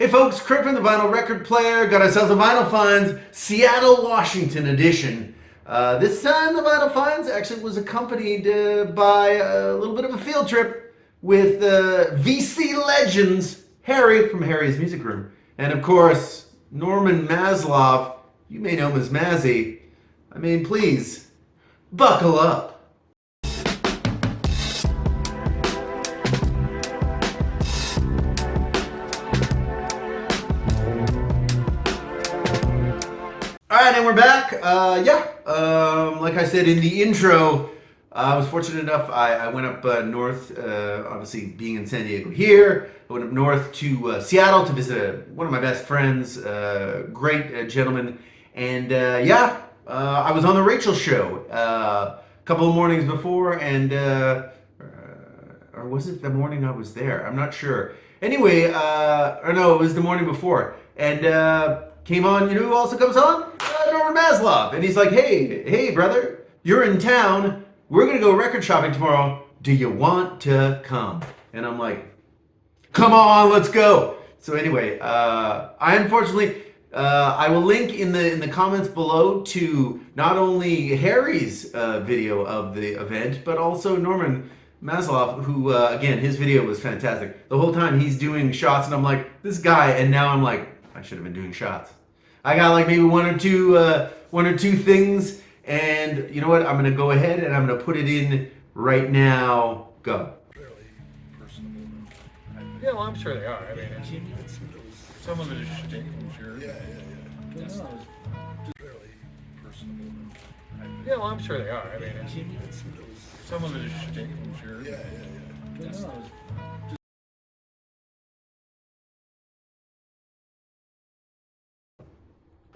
Hey folks, Crippen, the vinyl record player, got ourselves a Vinyl Finds Seattle, Washington edition. This time the Vinyl Finds actually was accompanied by a little bit of a field trip with VC legends Harry from Harry's Music Room. And of course, Norman Maslov, you may know him as Mazzy. I mean, please, buckle up. Alright, and we're back. Like I said in the intro, I was fortunate enough, I went up north, obviously being in San Diego here. I went up north to Seattle to visit one of my best friends, great gentleman. And I was on the Rachel show a couple of mornings before, and or was it the morning I was there? I'm not sure. Anyway, or no, it was the morning before. And came on, you know who also comes on? Norman Maslov. And he's like, hey, brother, you're in town. We're going to go record shopping tomorrow. Do you want to come? And I'm like, come on, let's go. So anyway, I will link in the comments below to not only Harry's video of the event, but also Norman Maslov, who, again, his video was fantastic. The whole time he's doing shots, and I'm like, this guy, and now I'm like, I should have been doing shots. I got like maybe one or two things, and you know what? I'm gonna go ahead and I'm gonna put it in right now. Go. Fairly personable. Yeah, well, I'm sure they are. I mean, some of it is shtick, I'm sure. Yeah. Just fairly personable. Yeah, well, I'm sure they are. I mean, some of it is shtick, I'm sure. Yeah. Just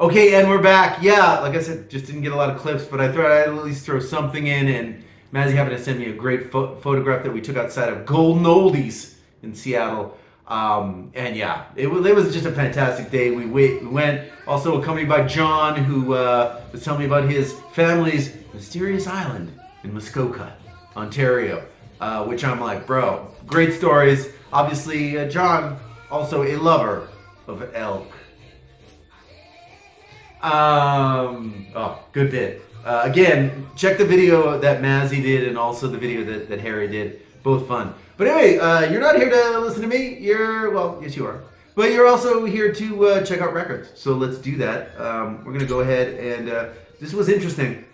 Okay, and we're back. Yeah, like I said, just didn't get a lot of clips, but I thought I'd at least throw something in. And Mazzy happened to send me a great photograph that we took outside of Golden Oldies in Seattle. And yeah, it was just a fantastic day. We went also accompanied by John, who was telling me about his family's mysterious island in Muskoka, Ontario, which I'm like, bro, great stories. Obviously, John, also a lover of elk. Good bit. Again, check the video that Mazzy did and also the video that Harry did. Both fun. But anyway, you're not here to listen to me. Yes you are. But you're also here to check out records. So let's do that. We're going to go ahead and this was interesting.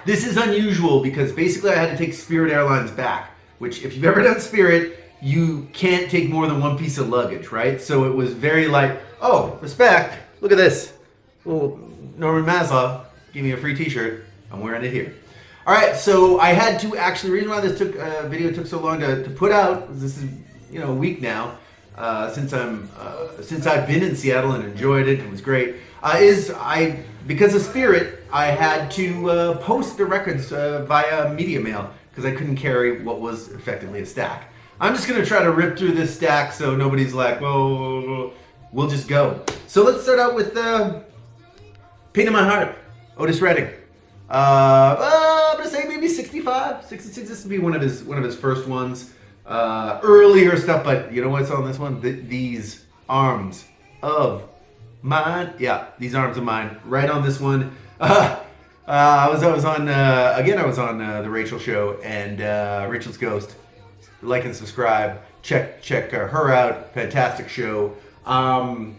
This is unusual because basically I had to take Spirit Airlines back, which if you've ever done Spirit, you can't take more than one piece of luggage, right? So it was very like, oh, respect. Look at this. Well, Norman Maslov gave me a free t-shirt. I'm wearing it here. All right, so I had to actually, the reason why this video took so long to put out, this is, a week now, since I've been in Seattle and enjoyed it, it was great, because of Spirit, I had to post the records via media mail because I couldn't carry what was effectively a stack. I'm just going to try to rip through this stack so nobody's like, whoa, we'll just go. So let's start out with Pain in My Heart, Otis Redding. I'm going to say maybe 65, 66. This would be one of his first ones. Earlier stuff, but you know what's on this one? These Arms of Mine. Yeah, These Arms of Mine. Right on this one. I was on the Rachel show, and Rachel's Ghost. Like and subscribe. Check her out. Fantastic show. And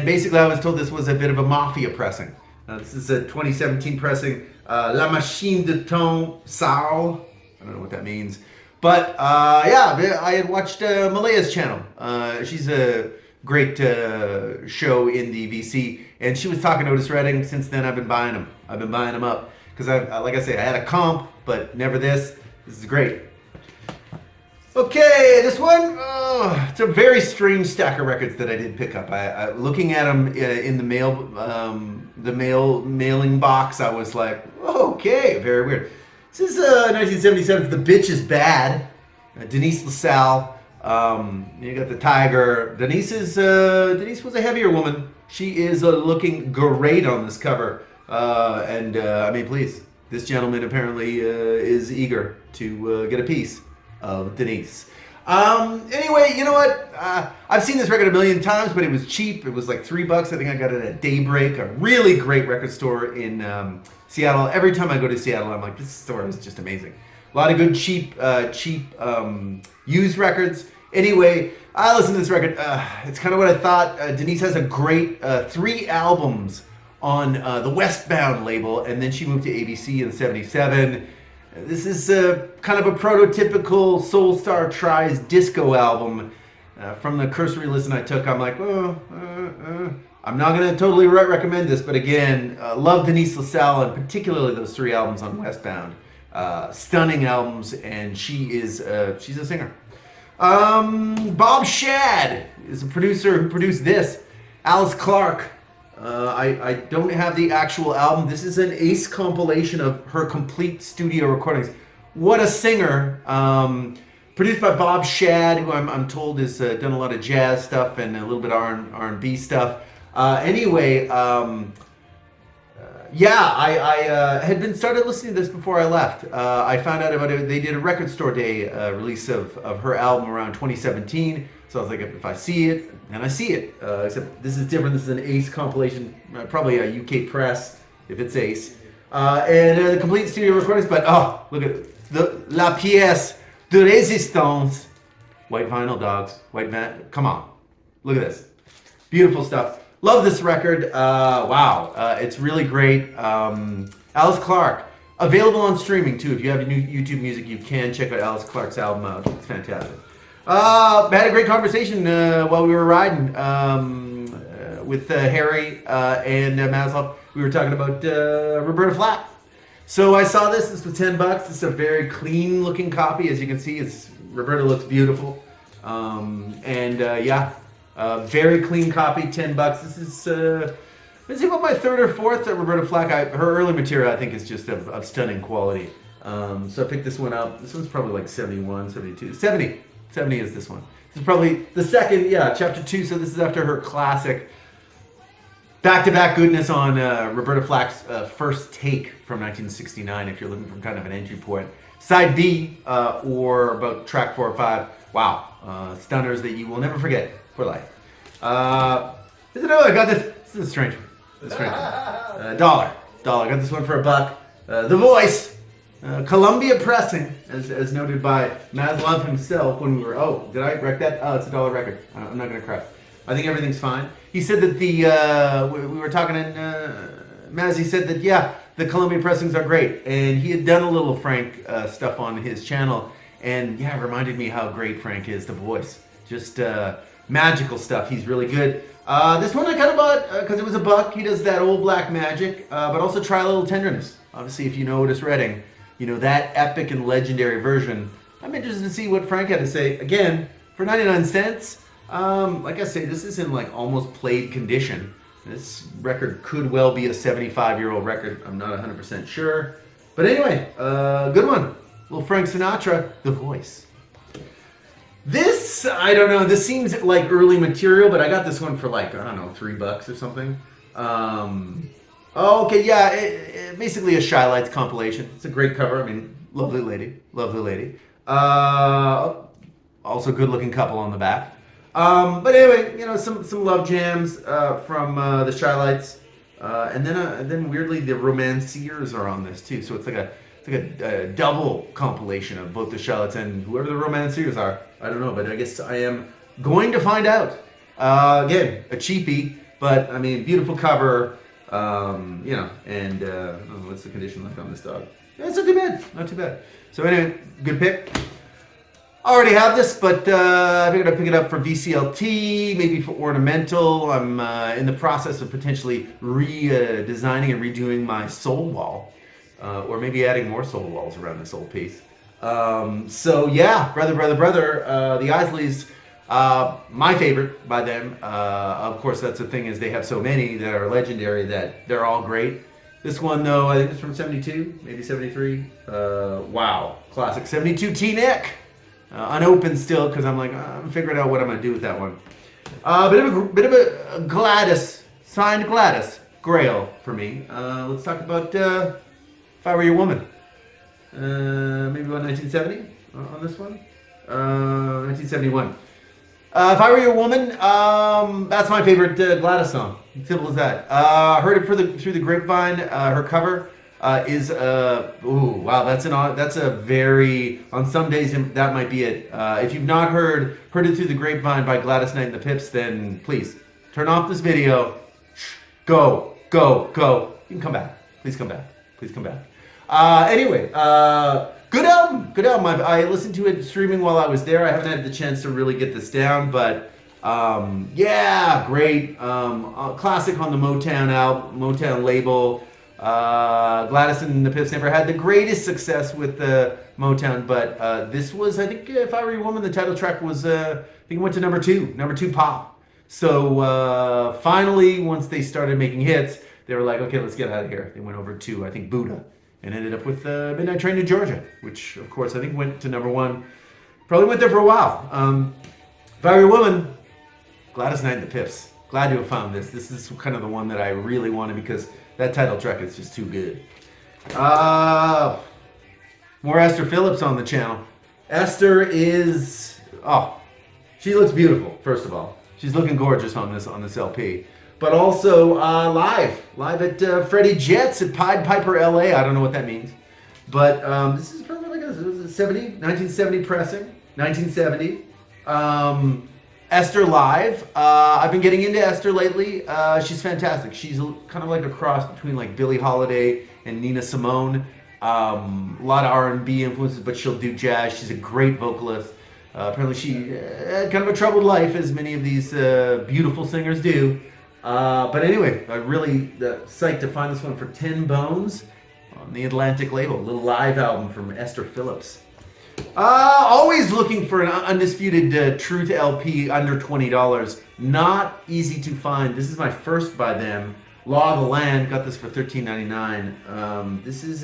basically, I was told this was a bit of a mafia pressing. This is a 2017 pressing. La Machine de Ton Sal. I don't know what that means. But I had watched Malaya's channel. She's a great show in the VC, and she was talking Otis Redding. Since then, I've been buying them. I've been buying them up because like I say, I had a comp, but never this. This is great. Okay, this one, it's a very strange stack of records that I did pick up. I looking at them in the mailing box, I was like, okay, very weird. This is 1977's The Bitch is Bad, Denise LaSalle. You got the Tiger. Denise was a heavier woman. She is looking great on this cover. I mean, please, this gentleman apparently is eager to get a piece of Denise. Anyway, you know what? I've seen this record a million times, but it was cheap. It was like $3. I think I got it at Daybreak, a really great record store in Seattle. Every time I go to Seattle, I'm like, this store is just amazing. A lot of good cheap used records. Anyway, I listened to this record. It's kind of what I thought. Denise has a great 3 albums on the Westbound label, and then she moved to ABC in '77. This is kind of a prototypical Soul Star Tries disco album. From the cursory listen I took, I'm like, I'm not going to totally recommend this, but again, love Denise LaSalle, and particularly those 3 albums on Westbound. Stunning albums, and she's a singer. Bob Shad is a producer who produced this. Alice Clark. I don't have the actual album. This is an Ace compilation of her complete studio recordings. What a singer. Produced by Bob Shad, who I'm told has done a lot of jazz stuff and a little bit of R&B stuff. Anyway, I had been started listening to this before I left. I found out about it. They did a record store day release of her album around 2017. So I was like, if I see it, then I see it. Except this is different. This is an Ace compilation, probably a UK press, if it's Ace. And the complete studio recordings. But look at the La Pièce de Résistance. White vinyl, dogs. Come on. Look at this. Beautiful stuff. Love this record. Wow. It's really great. Alice Clark. Available on streaming, too. If you have new YouTube music, you can check out Alice Clark's album out. It's fantastic. Had a great conversation while we were riding with Harry and Maslov. We were talking about Roberta Flack. So I saw this. This was $10. This is a very clean looking copy. As you can see, Roberta looks beautiful. Very clean copy, $10. This is about my 3rd or 4th Roberta Flack. Her early material, I think, is just of stunning quality. So I picked this one up. This one's probably like 71, 72, 70. 70 is this one. This is probably the second, chapter 2. So this is after her classic back-to-back goodness on Roberta Flack's First Take from 1969, if you're looking for kind of an entry point. Side B, or about track 4 or 5. Wow. Stunners that you will never forget for life. I got this. This is a strange one. $1. I got this one for $1. The Voice. Columbia Pressing, as noted by Maslov himself when we were, did I wreck that? Oh, it's a $1 record. I'm not going to crash. I think everything's fine. He said that we were talking, and Mazzy said that, the Columbia pressings are great. And he had done a little Frank stuff on his channel. And it reminded me how great Frank is, The Voice. Just magical stuff. He's really good. This one I kind of bought because it was $1. He does that old black magic, but also Try a Little Tenderness. Obviously, if you know Otis Redding, you know that epic and legendary version. I'm interested to see what Frank had to say. Again, for 99 cents, like I say, this is in like almost played condition. This record could well be a 75-year-old record. I'm not 100% sure. But anyway, good one. Little Frank Sinatra, The Voice. This, I don't know, this seems like early material, but I got this one for like, I don't know, $3 or something. Basically a Shy Lights compilation. It's a great cover. I mean, lovely lady. Also good looking couple on the back. But anyway, some love jams from the Shy Lights. And then weirdly, the Romanciers are on this too. So it's like a double compilation of both the Shy Lights and whoever the Romanciers are. I don't know, but I guess I am going to find out. Again, a cheapie, but I mean, beautiful cover. What's the condition like on this dog? It's not too bad. So anyway, good pick. I already have this, but I figured I'd pick it up for VCLT, maybe for ornamental. I'm in the process of potentially redesigning and redoing my soul wall, or maybe adding more soul walls around this old piece. Brother, the Isleys. My favorite by them. Of course, that's the thing is they have so many that are legendary that they're all great. This one, though, I think it's from 72, maybe 73. Wow, classic 72 T-neck. Unopened still because I'm like, I'm figuring out what I'm going to do with that one. Bit of a Gladys, signed Gladys Grail for me. Let's talk about If I Were Your Woman. Maybe about 1970 on this one. 1971. If I Were Your Woman, that's my favorite Gladys song. Simple as that. Heard it through the grapevine. Her cover is ooh, wow, that's a very, on some days that might be it. If you've not heard it through the grapevine by Gladys Knight and the Pips, then please turn off this video. Go. You can come back. Please come back. Anyway, good album. I listened to it streaming while I was there. I haven't had the chance to really get this down, but yeah, great. Classic on the Motown label. Gladys and the Pips never had the greatest success with the Motown, but this was, I think, If I Were Your Woman, the title track was, I think it went to number two pop. So finally, once they started making hits, they were like, okay, let's get out of here. They went over to, I think, Buddha, and ended up with Midnight Train to Georgia, which, of course, I think went to number one. Probably went there for a while. If I Were Your Woman, Gladys Knight and the Pips. Glad to have found this. This is kind of the one that I really wanted because that title track is just too good. More Esther Phillips on the channel. Esther is, she looks beautiful, first of all. She's looking gorgeous on this LP. But also live at Freddie Jets at Pied Piper LA. I don't know what that means. But this is probably like a 1970 pressing. 1970. Esther live. I've been getting into Esther lately. She's fantastic. She's kind of like a cross between like Billie Holiday and Nina Simone. A lot of R&B influences, but she'll do jazz. She's a great vocalist. Apparently she had kind of a troubled life, as many of these beautiful singers do. But anyway, I'm really psyched to find this one for 10 bones on the Atlantic label. A little live album from Esther Phillips. Always looking for an Undisputed Truth LP under $20. Not easy to find. This is my first by them. Law of the Land. Got this for $13.99. This is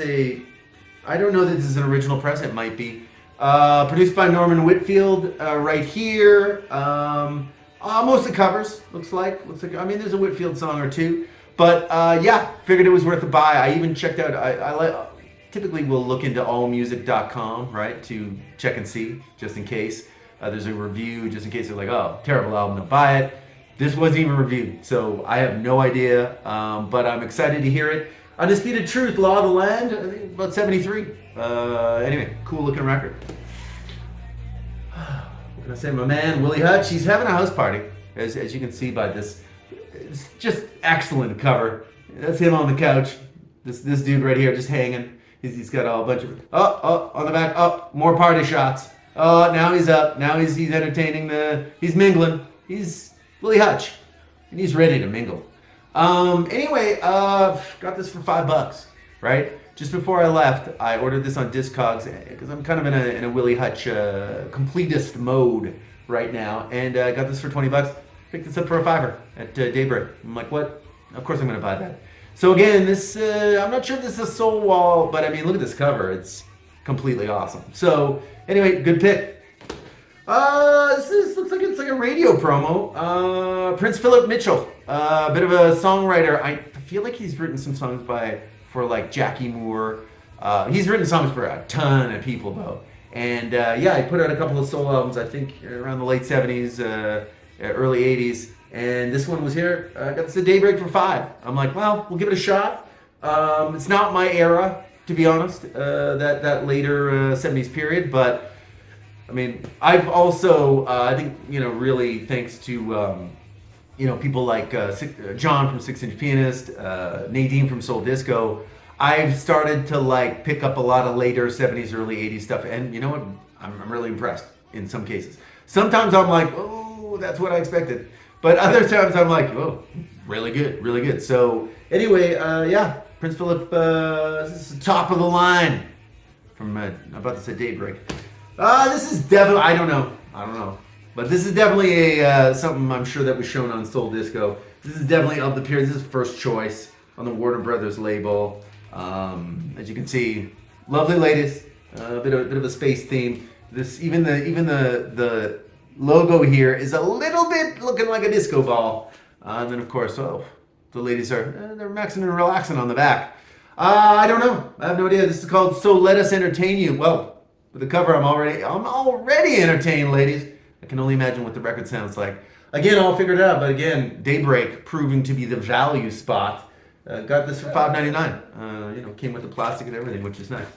I don't know that this is an original press. It might be. Produced by Norman Whitfield right here. Most of the covers, looks like. I mean, there's a Whitfield song or two. But yeah, figured it was worth a buy. I even checked out, I typically will look into allmusic.com, right, to check and see, just in case. There's a review, just in case they're like, oh, terrible album, don't buy it. This wasn't even reviewed, so I have no idea. But I'm excited to hear it. Undisputed Truth, Law of the Land, I think about 73. Anyway, cool looking record. What can I say? My man, Willie Hutch, he's having a house party, as you can see by this. It's just excellent cover. That's him on the couch. This dude right here just hanging. He's got a bunch of, on the back, more party shots. Now he's up. Now he's entertaining he's mingling. He's Willie Hutch, and he's ready to mingle. Anyway, got this for $5, right? Just before I left, I ordered this on Discogs because I'm kind of in a Willie Hutch completist mode right now, and I got this for $20. Picked this up for a $5 at Daybreak. I'm like, what? Of course I'm going to buy that. So again, this I'm not sure if this is a Soul Wall, but I mean, look at this cover. It's completely awesome. So anyway, good pick. This looks like it's like a radio promo. Prince Philip Mitchell, a bit of a songwriter. I feel like he's written some songs for like Jackie Moore. He's written songs for a ton of people though. And yeah, he put out a couple of soul albums, I think around the late 70s, early 80s. And this one was here. I got this at Daybreak for $5. I'm like, well, we'll give it a shot. It's not my era, to be honest, that later 70s period. But, I mean, I've also, I think, really thanks to, people like John from 6-Inch Pianist, Nadine from Soul Disco, I've started to, pick up a lot of later 70s, early 80s stuff. And you know what? I'm really impressed in some cases. Sometimes I'm like, oh, that's what I expected. But other times I'm like, oh, really good, really good. So anyway, yeah, Prince Philip, this is the top of the line from, I'm about to say Daybreak. This is definitely, I don't know. But this is definitely something I'm sure that was shown on Soul Disco. This is definitely of the period. This is first choice on the Warner Brothers label. As you can see, lovely ladies, a bit of a space theme. This even the logo here is a little bit looking like a disco ball. And then of course, the ladies are they're maxing and relaxing on the back. I don't know. I have no idea. This is called So Let Us Entertain You. Well, With the cover, I'm already entertained, ladies. I can only imagine what the record sounds like. Again, I'll figure it out, but again, Daybreak proving to be the value spot. Got this for $5.99. Came with the plastic and everything, which is nice.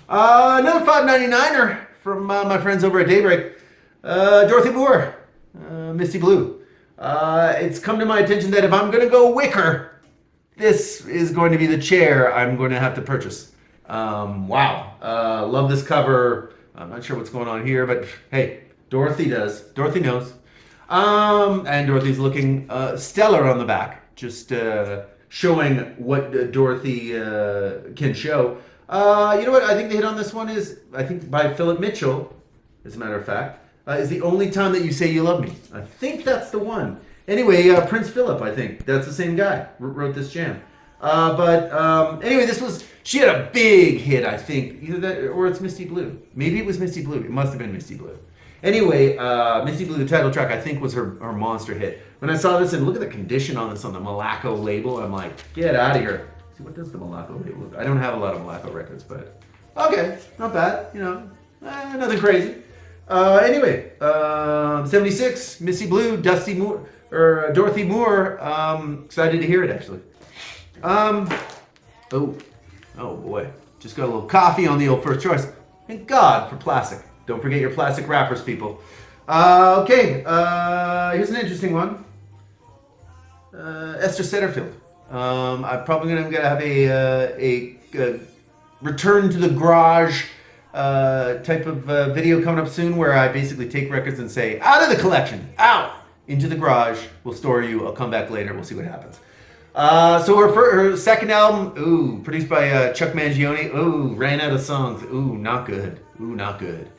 Another $5.99er from my friends over at Daybreak. Dorothy Moore, Misty Blue. It's come to my attention that if I'm going to go wicker, this is going to be the chair I'm going to have to purchase. Wow. Love this cover. I'm not sure what's going on here, but hey, Dorothy does. Dorothy knows. And Dorothy's looking stellar on the back, just showing what Dorothy can show. You know what? I think the hit on this one is, I think by Philip Mitchell, as a matter of fact, is The Only Time That You Say You Love Me. I think that's the one. Anyway, Prince Philip, I think. That's the same guy wrote this jam. Anyway, she had a big hit, I think. Either that, or it's Misty Blue. Maybe it was Misty Blue. It must have been Misty Blue. Anyway, Misty Blue, the title track, I think was her monster hit. When I saw this, and look at the condition on this on the Malaco label, I'm like, get out of here. See, what does the Malaco label? I don't have a lot of Malaco records, but okay, not bad. Nothing crazy. Anyway, 76, Misty Blue, Dusty Moore, or Dorothy Moore. Excited to hear it, actually. Oh boy, just got a little coffee on the old first choice. Thank God for plastic. Don't forget your plastic wrappers, people. Okay, here's an interesting one. Esther Setterfield. I'm probably gonna have a return to the garage type of video coming up soon, where I basically take records and say, out of the collection, out into the garage. We'll store you. I'll come back later. We'll see what happens. So her second album, produced by Chuck Mangione, ran out of songs. Not good. Not good.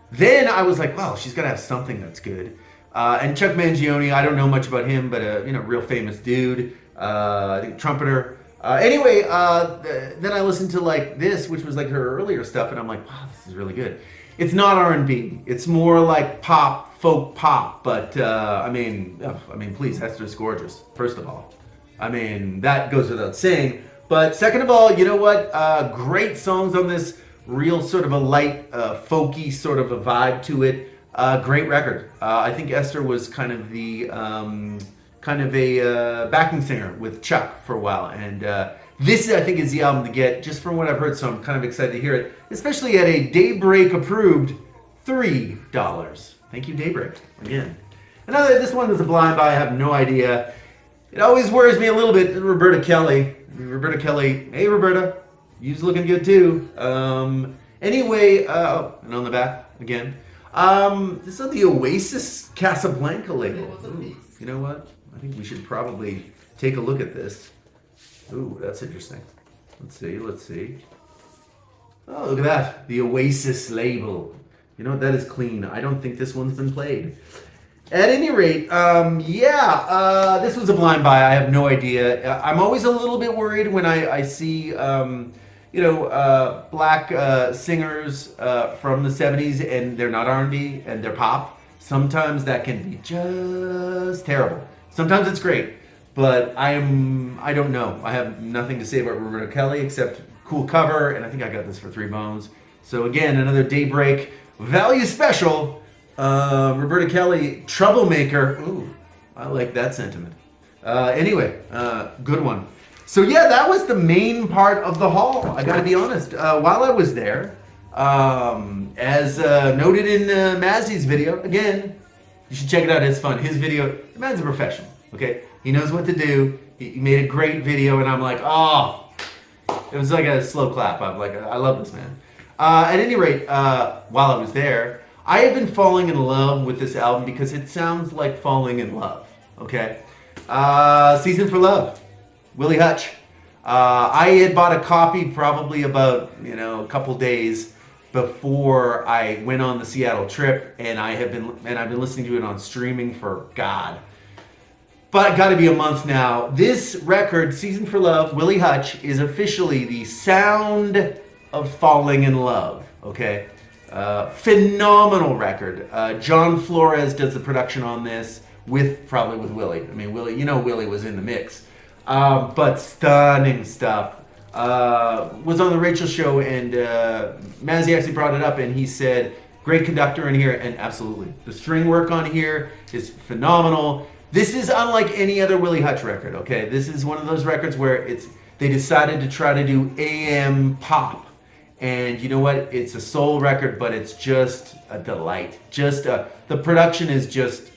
Then I was like, wow, she's got to have something that's good. And Chuck Mangione, I don't know much about him, but real famous dude. I think trumpeter. Anyway, then I listened to like this, which was like her earlier stuff, and I'm like, wow, this is really good. It's not R&B. It's more like pop, folk pop. But please, Esther's gorgeous. First of all, that goes without saying. But second of all, you know what? Great songs on this. Real sort of a light, folky sort of a vibe to it. Great record. I think Esther was kind of the backing singer with Chuck for a while, and this I think is the album to get, just from what I've heard. So I'm kind of excited to hear it, especially at a Daybreak approved $3. Thank you, Daybreak, again. This one is a blind buy. I have no idea. It always worries me a little bit. Roberta Kelly. Hey Roberta. You's looking good too. Anyway, and on the back again. This is the Oasis Casablanca label. Ooh, you know what? I think we should probably take a look at this. Ooh, that's interesting. Let's see. Oh, look at that. The Oasis label. You know what? That is clean. I don't think this one's been played. At any rate, this was a blind buy. I have no idea. I'm always a little bit worried when I see black singers from the 70s, and they're not R&B and they're pop. Sometimes that can be just terrible. Sometimes it's great, but I don't know. I have nothing to say about Roberta Kelly except cool cover, and I think I got this for $3. So again, another Daybreak value special. Roberta Kelly, Troublemaker. Ooh, I like that sentiment. Anyway, good one. So yeah, that was the main part of the haul. I gotta be honest. While I was there, as noted in Mazzy's video, again, you should check it out. It's fun. His video, the man's a professional. Okay, he knows what to do. He made a great video, and I'm like, oh, it was like a slow clap. I'm like, I love this man. At any rate, while I was there, I have been falling in love with this album because it sounds like falling in love. Okay, Season for Love. Willie Hutch. I had bought a copy probably about a couple days before I went on the Seattle trip, and I've been listening to it on streaming for but got to be a month now. This record, Season for Love, Willie Hutch, is officially the sound of falling in love. Okay, phenomenal record. John Flores does the production on this probably with Willie. Willie, Willie was in the mix. But stunning stuff. was on the Rachel show, and Mazzy actually brought it up, and he said, great conductor in here, and absolutely. The string work on here is phenomenal. This is unlike any other Willie Hutch record, okay? This is one of those records where they decided to try to do AM pop. And you know what? It's a soul record, but it's just a delight. The production is just,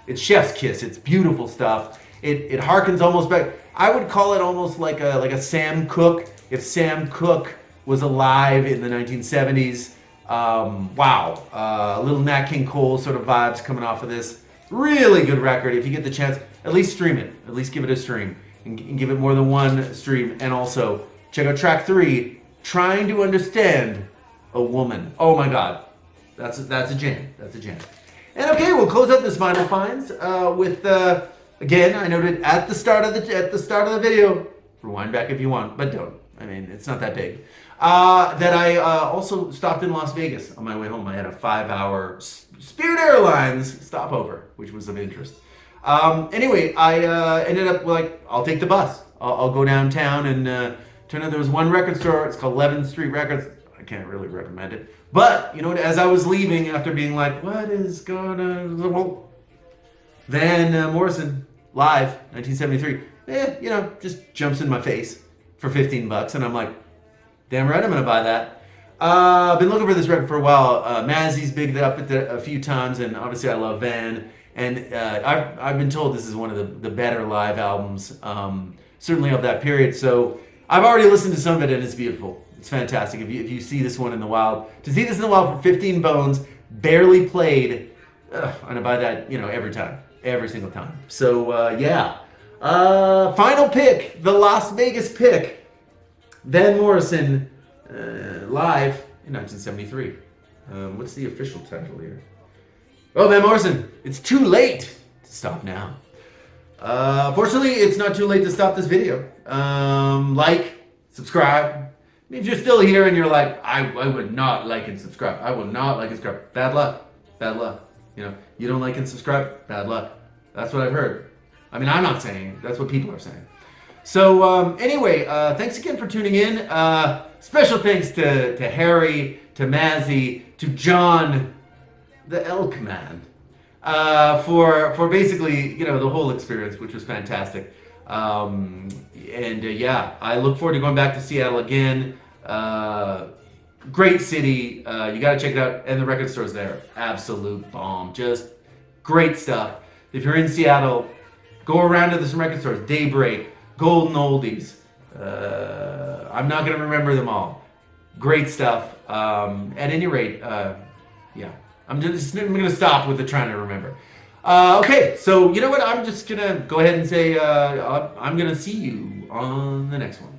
it's chef's kiss. It's beautiful stuff. It harkens almost back. I would call it almost like a Sam Cooke. If Sam Cooke was alive in the 1970s, wow. A little Nat King Cole sort of vibes coming off of this. Really good record. If you get the chance, at least stream it. At least give it a stream. And give it more than one stream. And also, check out track 3, Trying to Understand a Woman. Oh my God. That's a jam. That's a jam. And okay, we'll close up this Vinyl Finds with, again, I noted at the start of the video, rewind back if you want, but don't. I mean, it's not that big. That I also stopped in Las Vegas on my way home. I had a 5-hour Spirit Airlines stopover, which was of interest. Anyway, I ended up like, I'll take the bus. I'll go downtown and turn out there was one record store. It's called 11th Street Records. I can't really recommend it. But, you know, as I was leaving after being like, what is going on? Van Morrison, live, 1973. You know, just jumps in my face for $15. And I'm like, damn right, I'm going to buy that. Been looking for this record for a while. Mazzy's bigged it up a few times. And obviously I love Van. And I've been told this is one of the better live albums, certainly of that period. So I've already listened to some of it, and it's beautiful. It's fantastic. If you see this one in the wild, to see this in the wild for 15 bones, barely played, I'm gonna buy that, you know, every single time. So yeah, final pick, the Las Vegas pick, Van Morrison, live in 1973. What's the official title here? Oh, Van Morrison, it's too late to stop now. Fortunately, it's not too late to stop this video. Like, subscribe. If you're still here and you're like, I would not like and subscribe. I will not like and subscribe. Bad luck. Bad luck. You know, you don't like and subscribe. Bad luck. That's what I've heard. I mean, I'm not saying. That's what people are saying. So anyway, thanks again for tuning in. Special thanks to Harry, to Mazzy, to John, the Elk Man, for basically, you know, the whole experience, which was fantastic. Yeah, I look forward to going back to Seattle again. Great city. You got to check it out. And the record store's there. Absolute bomb. Just great stuff. If you're in Seattle, go around to some record stores. Daybreak, Golden Oldies. I'm not going to remember them all. Great stuff. At any rate, yeah. I'm going to stop with the trying to remember. Okay, so you know what? I'm just going to go ahead and say I'm going to see you on the next one.